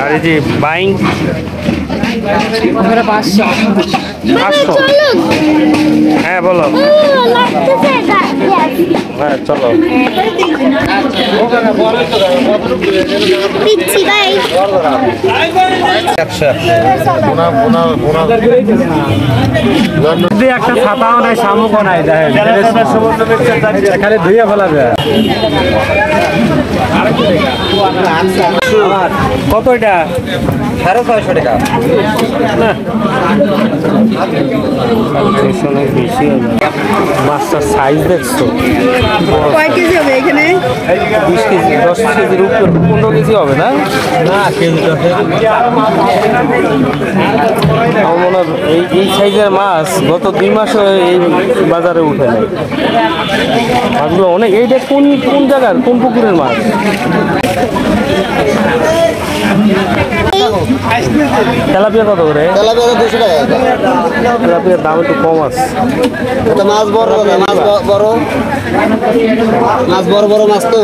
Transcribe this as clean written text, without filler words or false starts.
আর এই যে বাইং 500 হ্যাঁ বলো হ্যাঁ চলো একটা ছাতাও নাই শামুকও নাই খালি ধুইয়া ফেলা যায় কত এটা 650 টাকা না অনেক বেশি মাছটার সাইজ দেখছো কয় কেজি হবে এখানে 20 কেজি 10 কেজির উপর 15 কেজি হবে না না কেজি আমার মনে হয় এই সাইজের মাছ গত 2 মাস এই বাজারে উঠে নাই মাছগুলো অনেক এইটা কোন কোন জায়গার কোন পুকুরের মাছ তেলাপিয়া কত করে তেলাপিয়া 200 টাকা তেলাপিয়ার দাম একটু কম আছে এটা মাছ বড় বড় মাছ তো